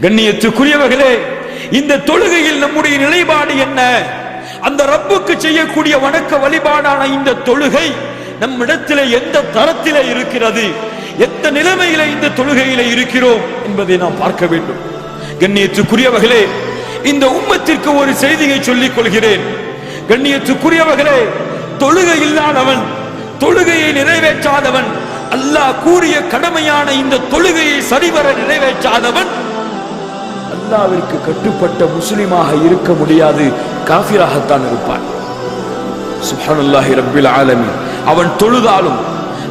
கண்ணியத்துக்குரியவர்களே, இந்த தொழுகையில் நம்முடைய நிலைப்பாடு என்ன? அந்த ரப்புக்கு செய்யக்கூடிய வணக்க வழிபாடான இந்த தொழுகை நம்மிடத்திலே எந்த தரத்திலே இருக்கிறது, எந்த நிலைமையில இந்த தொழுகையில இருக்கிறோம் என்பதை நாம் பார்க்க வேண்டும். கண்ணியத்துக்குரியவர்களே, இந்த உம்மத்திற்கு ஒரு செய்தியை சொல்லிக் கொள்கிறேன். கண்ணியத்துக்குரியவர்களே, தொழுகை இல்லாதவன், தொழுகையை நிறைவேற்றாதவன், அல்லாஹ் கூறிய கடமையான இந்த தொழுகையை சரிவர நிறைவேற்றாதவன் அல்லாஹ்விற்கு கட்டுப்பட்ட முஸ்லிமாக இருக்க முடியாது, காஃபிராகத்தான் இருப்பான். சுப்ஹானல்லாஹி ரப்பில் ஆலமீன். அவன் தொழுதாலும்,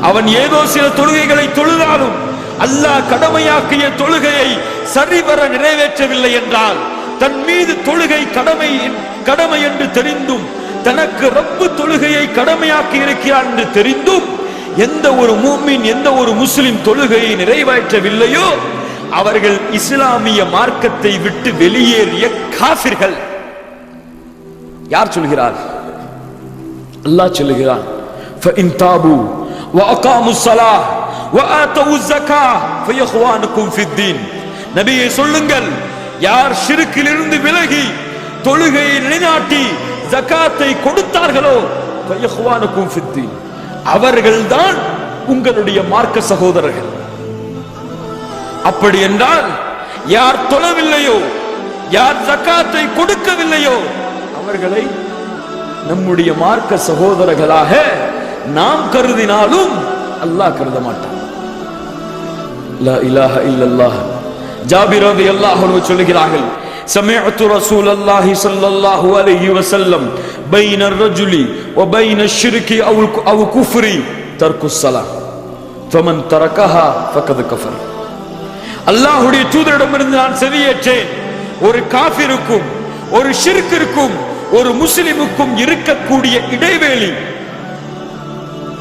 அவன் ஏதோ சில தொழுகைகளை தொழுதாலும், அல்லாஹ் கடமையாக்கிய தொழுகையை சரிவர நிறைவேற்றவில்லை என்றால், தன் மீது தொழுகை கடமை என்று தெரிந்தும், தனக்கு ரப்பு தொழுகையை கடமையாக்கி இருக்கிறான் என்று தெரிந்தும் எந்த ஒரு மூமின், எந்த ஒரு முஸ்லிம் தொழுகையை நிறைவேற்றவில்லையோ அவர்கள் இஸ்லாமிய மார்க்கத்தை விட்டு வெளியேறிய காஃபிர்கள். யார் சொல்கிறார்? அல்லாஹ் சொல்கிறான், فَإِن تَابُوا وَأَقَامُوا الصَّلَاةَ وَآتَوُا الزَّكَاةَ فَإِخْوَانُكُمْ فِي الدِّينِ. நபியே சொல்லுங்கள், யார் ஷிர்கிலிருந்து விலகி தொழுகையை நிலைநாட்டி ஜகாத்தை கொடுத்தார்களோ فَإِخْوَانُكُمْ فِي الدِّينِ, அவர்கள்தான் உங்களுடைய மார்க்க சகோதரர்கள். அப்படி என்றால் யார் தொழவில்லையோ, யார் ஜகாத்தை கொடுக்கவில்லையோ அவர்களை நம்முடைய மார்க்க சகோதரர்களாக நாம் கருதினாலும் அல்லாஹ் கருத மாட்டான். லா இலாஹ இல்லல்லாஹ். ஜாபிர் ரலியல்லாஹு அன்ஹு சொல்கிறார்கள், சமிஅத்து ரசூலல்லாஹி ஸல்லல்லாஹு அலைஹி வஸல்லம் பைன الرجுலி வ பைன الشிர்கி அவ் குஃப்ரி தர்குஸ் ஸலாஹ் ஃபமன் தரகஹா ஃபகத் கஃபர். அல்லாஹ்வுடைய தூதரிடமிருந்து நான் செவியேற்றேன், ஒரு காஃபிருக்கும் ஒரு ஷிர்கிற்கும் ஒரு முஸ்லிமுக்கும் இருக்கக்கூடிய இடைவேளி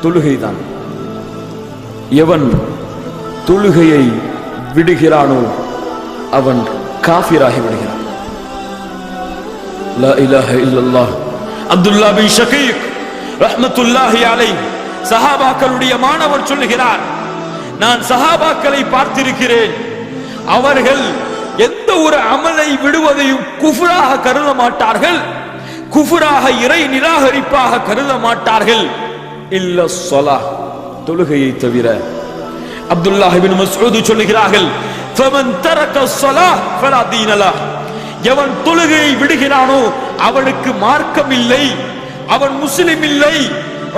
தொழுகைதான். எவன் தொழுகையை விடுகிறானோ அவன் காஃபிராகி விடுகிறான். லா இலாஹ இல்லல்லாஹ். அப்துல்லாஹ் பின் ஷகீக் ரஹ்மத்துல்லாஹி அலைஹி சஹாபாக்களுடைய மாணவர் சொல்லுகிறார், நான் சஹாபாக்களை பார்த்திருக்கிறேன், அவர்கள் எந்த ஒரு அமலை விடுவதையும் குஃப்ராக கருத மாட்டார்கள், குஃப்ராக இறை நிராகரிப்பாக கருத மாட்டார்கள், இல்ல ஸலாஹ், தொழுகையை தவிர. அப்துல்லாஹ் இப்னு மஸ்ஊத் சொல்கிறார்கள், ஃபமன் தரக ஸலாஹ் ஃபலா தீன லஹ், எவன் தொழுகையை விடுகிறானோ அவனுக்கு மார்க்கம் இல்லை, அவன் முஸ்லிம் இல்லை.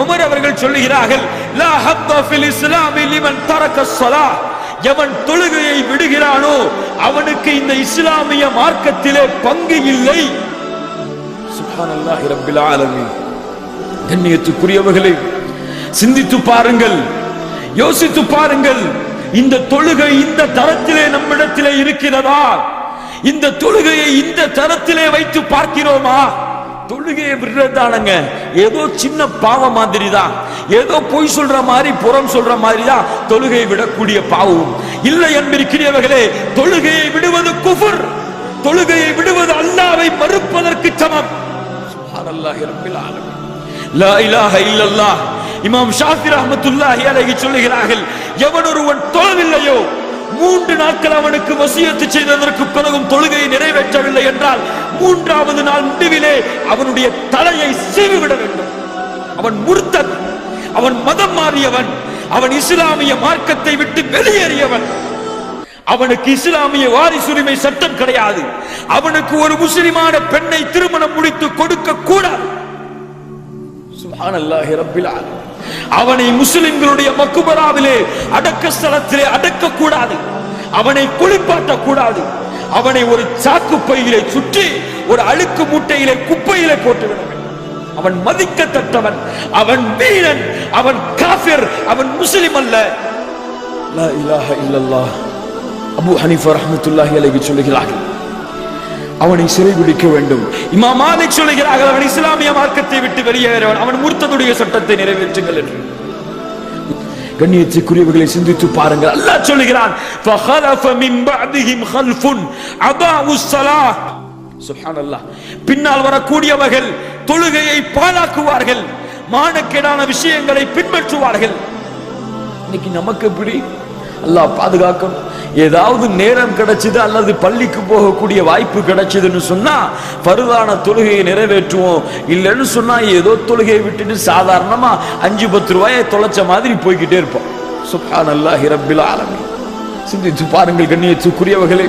உமர் அவர்கள் சொல்கிறார்கள், லா ஹத்த ஃபில் இஸ்லாமி லிமன் தரக ஸலாஹ், எவன் தொழுகையை விடுகிறானோ அவனுக்கு இந்த இஸ்லாமிய மார்க்கத்திலே பங்கு இல்லை. சுப்ஹானல்லாஹி ரப்பில் ஆலமீன். கண்ணியத்துக்குரியவர்களே, சிந்தித்து பாருங்கள், யோசித்து பாருங்கள், இந்த தொழுகை இந்த தரத்திலே நம்மிடத்திலே இருக்கிறதா? இந்த தொழுகையை இந்த தரத்திலே வைத்து பார்க்கிறோமா? தொழுகையை விடுறதானங்க ஏதோ சின்ன பாவம் மாதிரி தான், ஏதோ பொய் சொல்ற மாதிரி புறம் சொல்ற மாதிரி தான் தொழுகையை விடக்கூடிய பாவம் இல்லை என்பிருக்கிறவர்களே. தொழுகையை விடுவது குஃப்ர், தொழுகையை விடுவது அல்லாஹ்வை மறுப்பதற்கு சமம். சுப்ஹானல்லாஹி ரப்பில் ஆலமீன். லா இலாஹ இல்லல்லாஹ். இமாம் ஷாஃபி ரஹ்மத்துல்லாஹி அலைஹி சொல்லுகிறார்கள், எவன் ஒருவன் தொழவில்லையோ, 3 நாட்கள் அவனுக்கு வசியத்து செய்ததற்கு பிறகும் தொழுகையை நிறைவேற்றவில்லை என்றால் 3வது நாள் முடிவிலே அவனுடைய தலையை சீவிவிட வேண்டும். அவன் முர்த்தத், அவன் மதம் மாறியவன், அவன் இஸ்லாமிய மார்க்கத்தை விட்டு வெளியேறியவன், அவனுக்கு இஸ்லாமிய வாரிசுரிமை சட்டம் கிடையாது, அவனுக்கு ஒரு முஸ்லிமான பெண்ணை திருமணம் முடித்து கொடுக்க கூடாது. சுப்ஹானல்லாஹி ரப்பில் ஆலமீன். அவனை முஸ்லிம்களுடைய மக்பராவிலே அடக்க ஸ்தலத்திலே அடக்க கூடாது, அவனை குளிப்பாட்ட கூடாது, அவனை ஒரு சாக்கு பையிலே சுற்றி ஒரு அழுக்கு மூட்டையிலே குப்பையிலே போட்டுவிட வேண்டும். அவன் மதிக்கத்தக்கவன், அவன் வீரன், அவன் காஃபிர், அவன் முஸ்லிம் அல்ல. லா இலாஹ இல்லல்லாஹ். அபூ ஹனீஃபா ரஹ்மத்துல்லாஹி அலைஹி சொல்லுகிறார்கள், அவனை சிறைபிடிக்க வேண்டும். இமாம் மாலிக் சொல்லுகிறார்கள், அவன் இஸ்லாமிய மார்க்கத்தை விட்டு வெளியேறவன், அவன் முர்த்ததுடைய சட்டத்தை நிறைவேற்றுங்கள் என்று. கண்ணியத்துக்குரியவர்களை சிந்தித்து பாருங்கள். அல்லாஹ் சொல்லுகிறான், ஃபஹலஃப மின் பஅதிஹிம் கல்ஃபுன் அதாஉஸ் ஸலாஹ். சுப்ஹானல்லாஹ். பின்னால் வரக்கூடியவர்கள் தொழுகையை பாழாக்குவார்கள், மானக்கேடான விஷயங்களை பின்பற்றுவார்கள். இன்னைக்கு நமக்கு எப்படி? அல்லாஹ் பாதுகாக்கணும். ஏதாவது நேரம் கிடைச்சது அல்லது பள்ளிக்கு போகக்கூடிய வாய்ப்பு கிடைச்சதுன்னு சொன்னா பருதான தொழுகையை நிறைவேற்றுவோம். இல்லைன்னு சொன்னா ஏதோ தொழுகையை விட்டுட்டு சாதாரணமா 5-10 ரூபாயை தொலைச்ச மாதிரி போய்கிட்டே இருப்போம். சுப்ஹானல்லாஹி ரப்பில் ஆலமீன். சிந்தித்து பாருங்கள் கண்ணியத்துக்குரியவர்களே,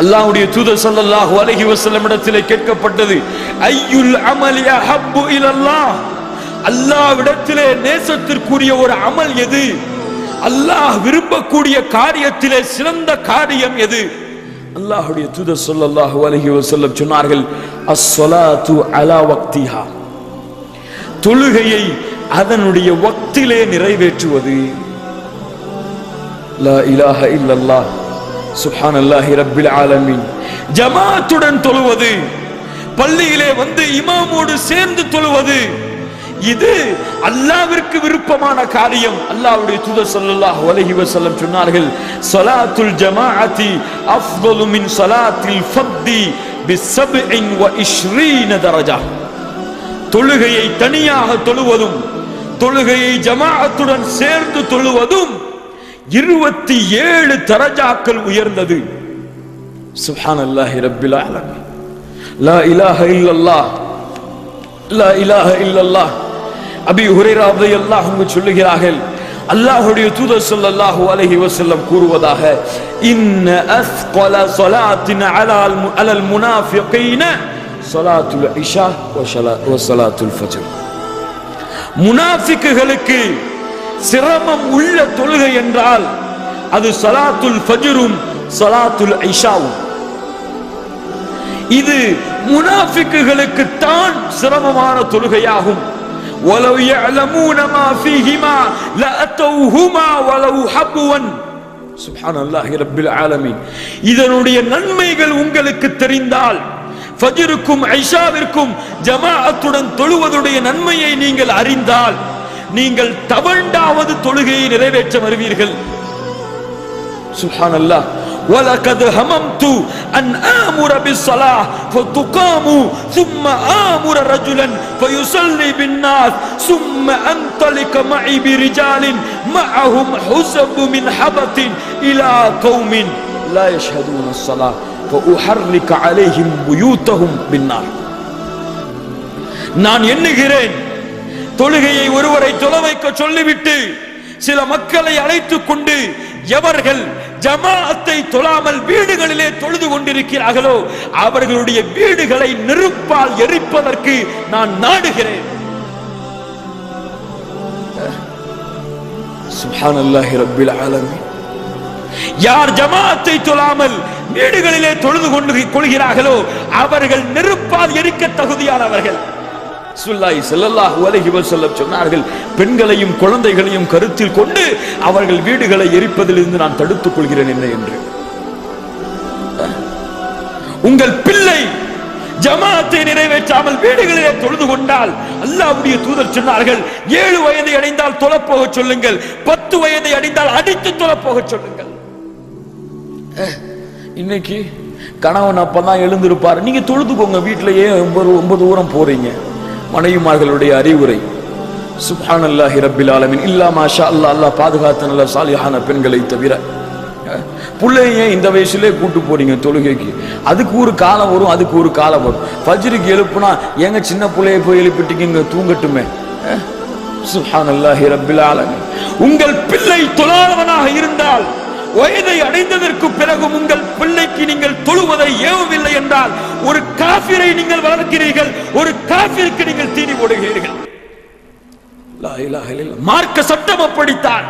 அல்லாஹ்வுடைய தூதர் ஸல்லல்லாஹு அலைஹி வஸல்லம் இடத்திலே கேட்கப்பட்டது, ஐயுல் அமலி அஹப்பு இலல்லாஹ், அல்லாஹ்விடத்திலே நேசத்திற்குரிய ஒரு அமல் எது, அல்லாஹ் விரும்பக்கூடிய காரியத்திலே சிறந்த காரியம் எது? அல்லாஹ்வுடைய தூதர் ஸல்லல்லாஹு அலைஹி வஸல்லம் சொன்னார்கள், அஸ்ஸலாத்து அலா வக்திஹா, தொழுகையை அதனுடைய வக்திலே நிறைவேற்றுவது. லா இலாஹ இல்லல்லாஹ் சுப்ஹானல்லாஹி ரப்பில் ஆலமீன். ஜமாத்துடன் தொழுவது, பள்ளியிலே வந்து இமாமோடு சேர்ந்து தொழுவது, இது அல்லாஹ்விற்கு விருப்பமான காரியம். அல்லாஹ்வுடைய தூதர் ஸல்லல்லாஹு அலைஹி வஸல்லம் சொன்னார்கள், ஸலாத்துல் ஜமாஅத்தி அஃதலு மின் ஸலாத்தில் ஃபர்தி பி27 தரஜா. தொழுகையை தனியாக தொழுவதும் தொழுகையை ஜமாஅத்துடன் சேர்ந்து தொழுவதும் 27 தரஜாக்கள் உயர்ந்தது. சுப்ஹானல்லாஹி ரப்பில் ஆலமீன். லா இலாஹ இல்லல்லாஹ், லா இலாஹ இல்லல்லாஹ். அபீ ஹுரைரா ரலியல்லாஹு அன்ஹு சொல்லுகிறார்கள், அல்லாஹ்வுடைய தூதர் ஸல்லல்லாஹு அலைஹி வஸல்லம் கூறுவதாக, இன்ன அஸ்கல ஸலாத்தின் அலல் முனாஃபிகீன ஸலாத்துல் இஷா வ ஸலாத்துல் ஃபஜ்ர். முனாஃபிக்குகளுக்கு சிரமம் உள்ள தொழுகை என்றால் அது ஸலாத்துல் ஃபஜ்ரும் ஸலாத்துல் இஷாவும். இது முனாஃபிக்குகளுக்கு தான் சிரமமான தொழுகையாகும். وَلَوْ يَعْلَمُونَ مَا فِيهِمَا لَأَتَوْهُمَا وَلَوْ حَبْوًا. சுப்ஹானல்லாஹி ரப்பில் ஆலமீன். இதனுடைய நன்மைகள் உங்களுக்கு தெரிந்தால், ஃபஜ்ருக்கும் இஷாவிற்கும் ஜமாஅத்துடன் தொழுவதுடைய நன்மையை நீங்கள் அறிந்தால், நீங்கள் தவண்டாவது தொழுகையை நிறைவேற்ற வருவீர்கள். சுப்ஹானல்லாஹ். وَلَقَدْ هَمَمْتُ أَنْ آمُرَ بِالصَّلَاةِ فَتُقَامُ ثُمَّ آمُرَ رَجُلًا فَيُصَلِّي بِالنَّاسِ ثُمَّ أَنْطَلِقَ مَعِي بِرِجَالٍ مَعَهُمْ حُزَبٌ مِنْ حَبَةٍ إِلَى قَوْمٍ لَا يَشْهَدُونَ الصَّلَاةَ فَأُحَرِّقَ عَلَيْهِمْ بُيُوتَهُمْ بِالنَّارِ. நான் எண்ணுகிறேன், தொழுகையை ஒருவரை தொழ வைக்க சொல்லிவிட்டு சில மக்களை அழைத்துக் கொண்டு எவர்கள் ஜமாஅத்தை தொழாமல் வீடுகளிலே தொழுது கொண்டிருக்கிறார்களோ அவர்களுடைய வீடுகளை நெருப்பால் எரிப்பதற்கு நான் நாடுகிறேன். சுப்ஹானல்லாஹி ரப்பில் ஆலமீன். யார் ஜமாஅத்தை தொழாமல் வீடுகளிலே தொழுது கொள்கிறார்களோ அவர்கள் நெருப்பால் எரிக்க தகுதியானவர்கள். ரசூலுல்லாஹி ஸல்லல்லாஹு அலைஹி வஸல்லம் சொன்னார்கள், பெண்களையும் குழந்தைகளையும் கருத்தில் கொண்டு அவர்கள் வீடுகளை எரிப்பதிலிருந்து நான் தடுத்துக் கொள்கிறேன் என்ன என்று. உங்கள் பிள்ளை ஜமாஅத்தை நிறைவேற்றாமல் வீடுகளிலே தொழுது கொண்டால் அல்லாஹ்வுடைய தூதர் சொன்னார்கள், 7 வயதை அடைந்தால் தொழப்போக சொல்லுங்கள், 10 வயதை அடைந்தால் அடித்து தொழப்போக சொல்லுங்கள். இன்னைக்கு கணவன் அப்பதான் எழுந்திருப்பார், நீங்க தொழுதுக்கோங்க, வீட்டிலேயே 9 ஊரம் போறீங்க. மனைவிமார்களுடைய அறிவுரை. சுப்ஹானல்லாஹி ரப்பில் ஆலமீன். இல்லா மாஷா அல்லாஹ், அல்லாஹ் பாதுகாத்த நல்ல சாலிஹான பெண்களை தவிர. பிள்ளைய இந்த வயசுலேயே கூட்டு போறீங்க தொழுகைக்கு, அதுக்கு ஒரு காலம் வரும், அதுக்கு ஒரு காலம் வரும். ஃபஜ்ருக்கு எழுப்புனா எங்க சின்ன பிள்ளைய போய் எழுப்பிட்டீங்க, தூங்கட்டுமே. சுப்ஹானல்லாஹி ரப்பில் ஆலமீன். உங்கள் பிள்ளை தொழாதவனாக இருந்தால், வயதை அடைந்ததற்கு பிறகு உங்கள் பிள்ளைக்கு நீங்கள் தொழுவதை ஏவவில்லை என்றால் ஒரு காஃபிரை நீங்கள் வளர்க்கிறீர்கள், ஒரு காஃபிருக்கு நீங்கள் தீனி போடுகிறீர்கள். லா இலாஹ இல்லல்லாஹ். மார்க்க சட்டம் அப்படித்தான்,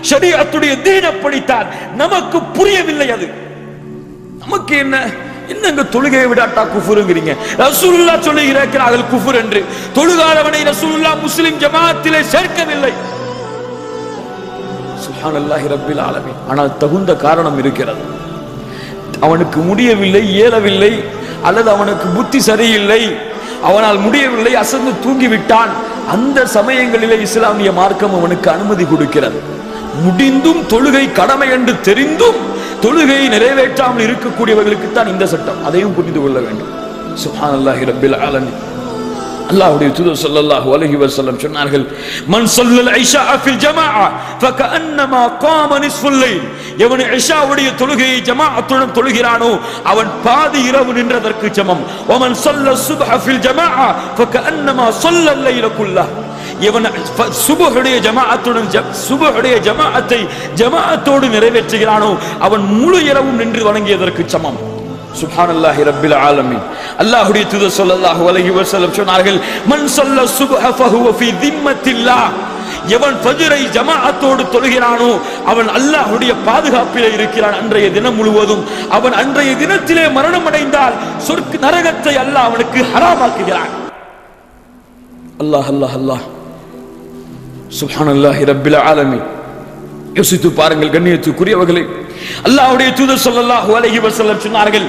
ஷரீஅத்துடைய தீன் அப்படித்தான். நமக்கு புரியவில்லை. அது நமக்கு என்னங்க தொழுகையை விடாட்டா குஃபுருங்கிறீங்க? ரசூலுல்லாஹ் சொல்லுகிறார்கள் குஃபுர் என்று. தொழுகாதவனை ரசூலுல்லாஹ் முஸ்லிம் ஜமாஅத்திலே சேர்க்கவில்லை. சுப்ஹானல்லாஹி ரப்பில் ஆலமீன். ஆனால் தகுந்த காரணம் இருக்கிறது. அவனுக்கு முடியவில்லை, இயலவில்லை, அல்லது அவனுக்கு புத்தி சரியில்லை, அவனால் முடியவில்லை, அசந்து தூங்கிவிட்டான். அந்த சமயங்களிலே இஸ்லாமிய மார்க்கம் அவனுக்கு அனுமதி கொடுக்கிறது. முடிந்தும் தொழுகை கடமை என்று தெரிந்தும் தொழுகையை நிறைவேற்றாமல் இருக்கக்கூடியவர்களுக்கு தான் இந்த சட்டம். அதையும் புரிந்து கொள்ள வேண்டும். சுப்ஹானல்லாஹி ரப்பில் ஆலமீன். அல்லாஹ்வுடைய தூதர் ஸல்லல்லாஹு அலைஹி வஸல்லம் சொன்னார்கள், மன் ஸல்லல் இஷா ஃபில் ஜமாஅ ஃபகஅன்னமா காம நிஸ்ஃபுல் லைல். எவன் இஷாவுடைய தொழுகையை ஜமாஅத்துடன் தொழுகிறானோ அவன் பாதி இரவு நின்றதற்கு சமம். வமன் ஸல்ல சுப்ஹ ஃபில் ஜமாஅ ஃபகஅன்னமா ஸல்லல் லைல குல்லஹ். எவன் சுபஹுடைய ஜமாஅத்துடன் சுபஹுடைய ஜமாஅத்தை ஜமாஅத்தோடு நிறைவேற்றுகிறானோ அவன் முழு இரவும் நின்று வணங்கியதற்கு சமம். சுப்ஹானல்லாஹி ரப்பில் ஆலமீன். அல்லாஹ்வுடைய தூதர் ஸல்லல்லாஹு அலைஹி வஸல்லம் சொன்னார்கள், மன் ஸல்ல சுப்ஹ ஃபஹுவ ஃபீ திம்மத்தில்லாஹ். எவன் ஃபஜ்ரை ஜமாஅத்தோடு தொழுகிறானோ அவன் அல்லாஹ்வுடைய பாதுகாப்பிலே இருக்கிறான் அன்றைய தினம் முழுவதும். அவன் அன்றைய தினத்திலே மரணம் அடைந்தால் நரகத்தை அல்லாஹ் அவனுக்கு ஹராமாக்குகிறான். அல்லாஹ் அல்லாஹ் அல்லாஹ். சுப்ஹானல்லாஹி ரப்பில் ஆலமீன். யோசித்து பாருங்கள் கண்ணியத்துக்குரியவர்களே, அல்லாஹ்வுடைய தூதர் ஸல்லல்லாஹு அலைஹி வஸல்லம் சொன்னார்கள்,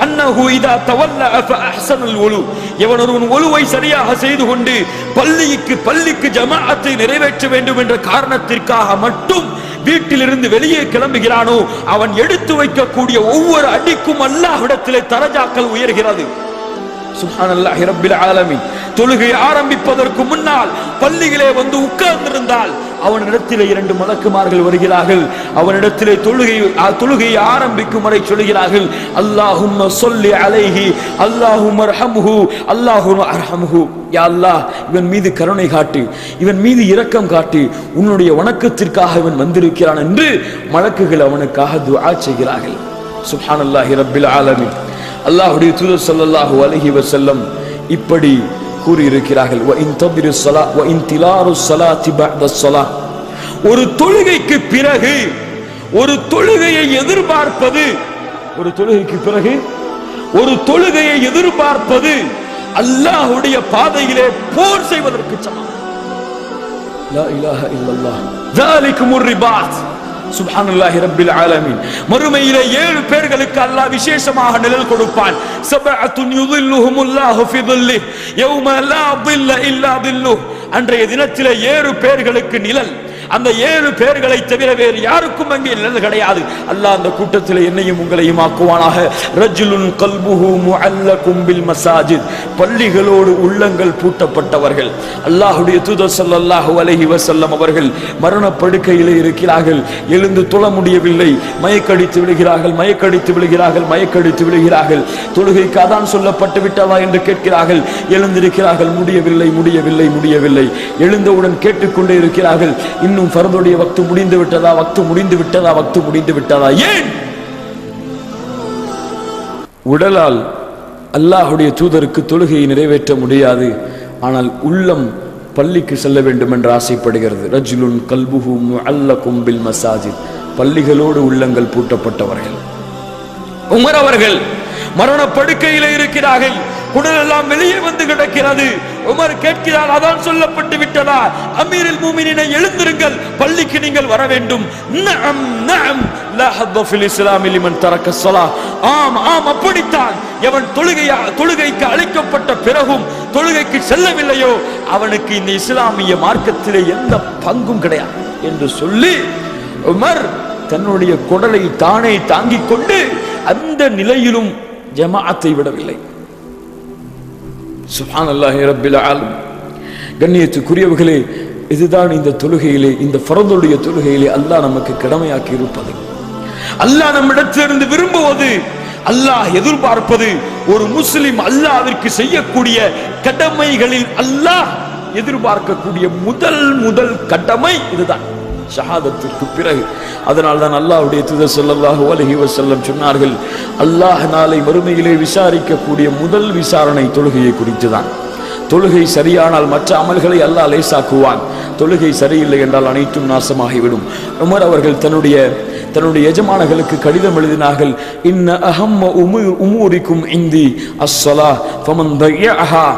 அன்னஹு இதா தவல்ல ஃபஅஹ்ஸனல் வுலு. எவன் ஒருவன் வுலுவை சரியாக செய்து கொண்டு பள்ளிக்கு ஜமாஅத்தை நிறைவேற்ற வேண்டும் என்ற காரணத்திற்காக மட்டும் வீட்டிலிருந்து வெளியே கிளம்புகிறானோ அவன் எடுத்து வைக்கக்கூடிய ஒவ்வொரு அடிக்கும் அல்லாஹ்விடத்திலே தரஜாக்கள் உயர்கிறது. சுப்ஹானல்லாஹி ரப்பில் ஆலமீன். தொழுகை ஆரம்பிப்பதற்கு முன்னால் பள்ளியிலே வந்து உட்கார்ந்திருந்தால் அவனிடத்திலே 2 மலக்குமார்கள் வருகிறார்கள். அவனிடத்திலே தொழுகையை ஆரம்பிக்கும் வரை சொல்கிறார்கள், அல்லாஹும்ம ஸல்லி அலைஹி அல்லாஹும்ம அர்ஹம்ஹு அல்லாஹும்ம அர்ஹம்ஹு. யா அல்லாஹ், இவன் மீது கருணை காட்டு, இவன் மீது இரக்கம் காட்டு, உன்னுடைய வணக்கத்திற்காக இவன் வந்திருக்கிறான் என்று மலக்குகள் அவனுக்காக துஆ செய்கிறார்கள். சுப்ஹானல்லாஹி ரப்பில் ஆலமீன். அல்லாஹ்வுடைய தூதர் ஸல்லல்லாஹு அலைஹி வஸல்லம் இப்படி கூறி இருக்கிறார்கள், வ இன் தபிரு ஸலா வ இன் திலாரு ஸலாத்தி பஅத ஸலா. ஒரு தொழுகைக்கு பிறகு ஒரு தொழுகையை எதிர்பார்ப்பது, ஒரு தொழுகைக்கு பிறகு ஒரு தொழுகையை எதிர்பார்ப்பது அல்லாஹ்வுடைய பாதையிலே போர் செய்வதற்கு சமம். லா இலாஹ இல்லல்லாஹ் ذلكமுர் ரிபாத். சுப்ஹானல்லாஹி ரப்பில் ஆலமீன். மறுமையிலே 7 பேர்களுக்கு அல்லாஹ் விசேஷமாக நிழல் கொடுப்பான். சபஅத்துன் யுதில்லுஹுமுல்லாஹு ஃபி தில்லிஹி யௌம லா தில்ல இல்லா தில்லுஹ். அன்றைய தினத்திலே 7 பேர்களுக்கு நிழல். அந்த 7 பேர்களை தவிர வேறு யாருக்கும் அங்கே நிழல் கிடையாது. அல்லாஹ் அந்த கூட்டத்தில் என்னையும் உங்களையும் ஆக்குவானாக. ரஜுலுன் கல்புஹு முஅல்லகும் பில் மசாஜித். பள்ளிகளோடு உள்ளங்கள் பூட்டப்பட்டவர்கள். அல்லாஹ்வுடைய தூதர் ஸல்லல்லாஹு அலைஹி வஸல்லம் அவர்கள் மரணப்படுக்கையிலே இருக்கிறார்கள். எழுந்து தொழ முடியவில்லை. மயக்கடித்து விழுகிறார்கள். தொழுகைக்கு அதான் சொல்லப்பட்டு விட்டதா என்று கேட்கிறார்கள். எழுந்திருக்கிறார்கள். முடியவில்லை. எழுந்தவுடன் கேட்டுக்கொண்டே இருக்கிறார்கள், இன்னும் ஃபர்துடைய வக்து முடிந்து விட்டதா. ஏன்? உடலால் அல்லாஹ்வுடைய தூதருக்கு தொழுகையை நிறைவேற்ற முடியாது, ஆனால் உள்ளம் பள்ளிக்கு செல்ல வேண்டும் என்று ஆசைப்படுகிறது. ரஜுலுன் கல்புஹு முஅல்லகும் பில் மசாஜித். பள்ளிகளோடு உள்ளங்கள் பூட்டப்பட்டவர்கள். உமர் அவர்கள் மரணப்படுக்கையிலே இருக்கிறார்கள். குடலெல்லாம் வெளியே வந்து கிடக்கிறது. உமர் கேட்கிறார், அதான் சொல்லப்பட்டு விட்டதா? அமீருல் முஃமினீனை எழுந்திருங்கள், பள்ளிக்கு நீங்கள் வர வேண்டும். நஅம் நஅம் லா ஹத்த ஃபில் இஸ்லாம் லிமன் தரக்க ஸலாஹ். ஆம் அப்படித்தான். எவன் தொழுகைக்கு அழைக்கப்பட்ட பிறகும் தொழுகைக்கு செல்லவில்லையோ அவனுக்கு இந்த இஸ்லாமிய மார்க்கத்திலே எந்த பங்கும் கிடையாது என்று சொல்லி உமர் தன்னுடைய குடலை தானே தாங்கிக் கொண்டு அந்த நிலையிலும் ஜமாஅத்தை விடவில்லை. சுப்ஹானல்லாஹி ரப்பில் ஆலமீன். கண்ணியத்துக்குரியவர்களே, இதுதான் இந்த தொழுகையிலே, இந்த ஃபர்துடைய தொழுகையிலே அல்லாஹ் நமக்கு கடமையாக்கி இருப்பது. அல்லாஹ் நம்மிடத்திலிருந்து விரும்புவது, அல்லாஹ் எதிர்பார்ப்பது, ஒரு முஸ்லிம் அல்லாஹ்விற்கு செய்யக்கூடிய கடமைகளில் அல்லாஹ் எதிர்பார்க்கக்கூடிய முதல் கடமை இதுதான், ஷஹாதத்திற்கு பிறகு. அதனால் தான் அல்லாஹ்வுடைய தூதர் ஸல்லல்லாஹு அலைஹி வஸல்லம் சொன்னார்கள், அல்லாஹ் நாளை மறுமையிலே விசாரிக்கக்கூடிய முதல் விசாரணை தொழுகையை குறித்துதான். தொழுகை சரியானால் மற்ற அமல்களை அல்லாஹ் லேசாக்குவான். தொழுகை சரியில்லை என்றால் அனைத்தும் நாசமாகிவிடும். உமர் அவர்கள் தன்னுடைய எஜமானர்களுக்கு கடிதம் எழுதினார்கள், இன்ன அஹம்ம உமூரிக்கும் இந்தி அஸ்ஸலாஹ் ஃபமன் தய்யஹா.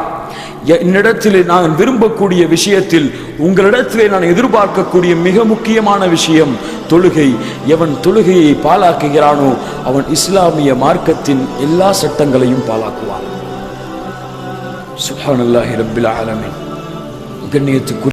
என்னிடத்திலே நான் விரும்பக்கூடிய விஷயத்தில் உங்களிடத்திலே நான் எதிர்பார்க்கக்கூடிய மிக முக்கியமான விஷயம் தொழுகை. எவன் தொழுகையை பாழாக்குகிறானோ அவன் இஸ்லாமிய மார்க்கத்தின் எல்லா சட்டங்களையும் பாழாக்குவான். சுப்ஹானல்லாஹி ரப்பில் ஆலமீன். கண்ணியத்துக்கு